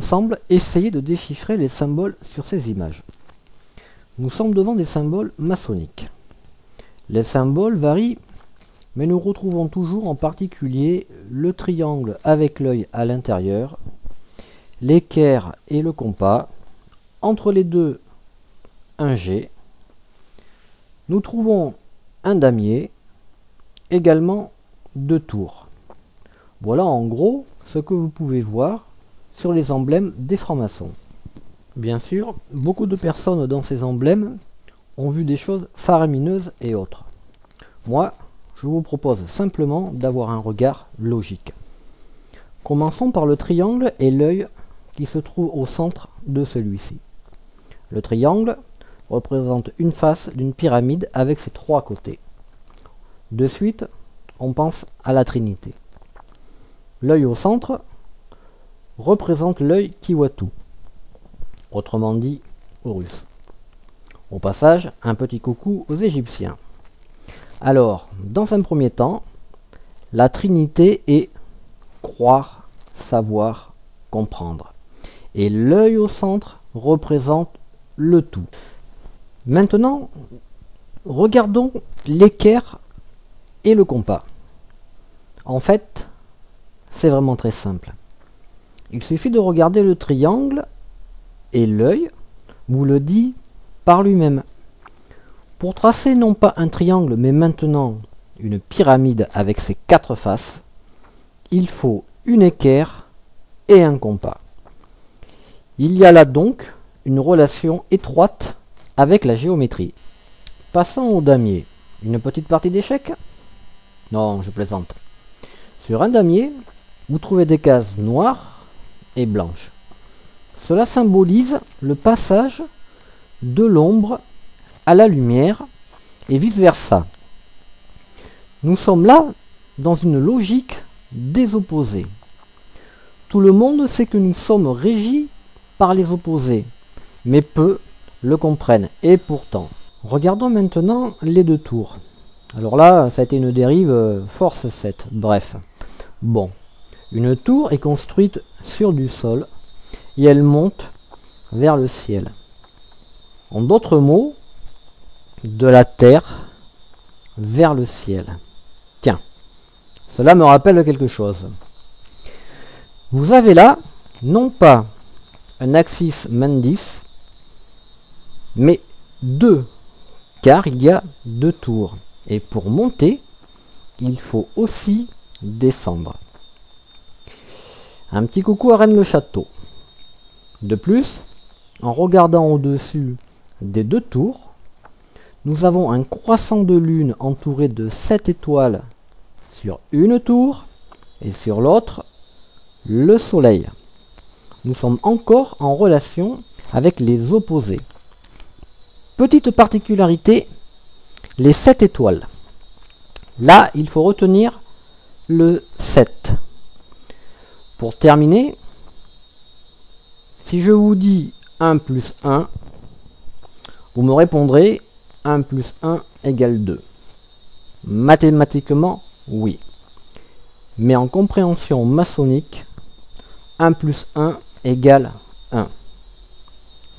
ensemble essayer de déchiffrer les symboles sur ces images. Nous sommes devant des symboles maçonniques. Les symboles varient, mais nous retrouvons toujours en particulier le triangle avec l'œil à l'intérieur, l'équerre et le compas, entre les deux un G. Nous trouvons un damier, également deux tours. Voilà en gros ce que vous pouvez voir sur les emblèmes des francs-maçons. Bien sûr, beaucoup de personnes dans ces emblèmes ont vu des choses faramineuses et autres. Moi, je vous propose simplement d'avoir un regard logique. Commençons par le triangle et l'œil qui se trouve au centre de celui-ci. Le triangle représente une face d'une pyramide avec ses trois côtés. De suite, on pense à la Trinité. L'œil au centre représente l'œil qui voit tout, autrement dit Horus. Au passage, un petit coucou aux Égyptiens. Alors, dans un premier temps, la Trinité est croire, savoir, comprendre. Et l'œil au centre représente le tout. Maintenant, regardons l'équerre et le compas. En fait, c'est vraiment très simple. Il suffit de regarder le triangle et l'œil vous le dit par lui-même. Pour tracer non pas un triangle mais maintenant une pyramide avec ses quatre faces, il faut une équerre et un compas. Il y a là donc une relation étroite avec la géométrie. Passons au damier. Une petite partie d'échecs? Non, je plaisante. Sur un damier, vous trouvez des cases noires et blanches. Cela symbolise le passage de l'ombre à la lumière et vice-versa. Nous sommes là dans une logique des opposés. Tout le monde sait que nous sommes régis par les opposés, mais peu le comprennent. Et pourtant, regardons maintenant les deux tours. Alors là, ça a été une dérive force 7. Bref. Bon. Une tour est construite sur du sol et elle monte vers le ciel. En d'autres mots, de la terre vers le ciel. Tiens, cela me rappelle quelque chose. Vous avez là, non pas un axis Mendis, mais deux, car il y a deux tours. Et pour monter, il faut aussi descendre. Un petit coucou à Rennes-le-Château. De plus, en regardant au-dessus des deux tours, nous avons un croissant de lune entouré de 7 étoiles sur une tour et sur l'autre, le soleil. Nous sommes encore en relation avec les opposés. Petite particularité, les 7 étoiles. Là, il faut retenir le 7. Pour terminer, si je vous dis 1 plus 1, vous me répondrez 1 plus 1 égale 2. Mathématiquement, oui. Mais en compréhension maçonnique, 1 plus 1 égale 1.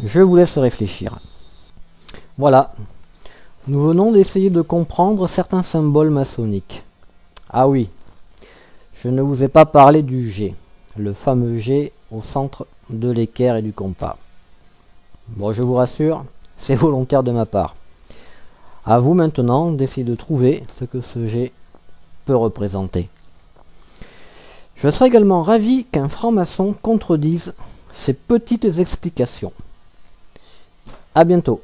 Je vous laisse réfléchir. Voilà. Nous venons d'essayer de comprendre certains symboles maçonniques. Ah oui, je ne vous ai pas parlé du G, le fameux G au centre de l'équerre et du compas. Bon, je vous rassure, c'est volontaire de ma part. À vous maintenant d'essayer de trouver ce que ce G peut représenter. Je serais également ravi qu'un franc-maçon contredise ces petites explications. À bientôt.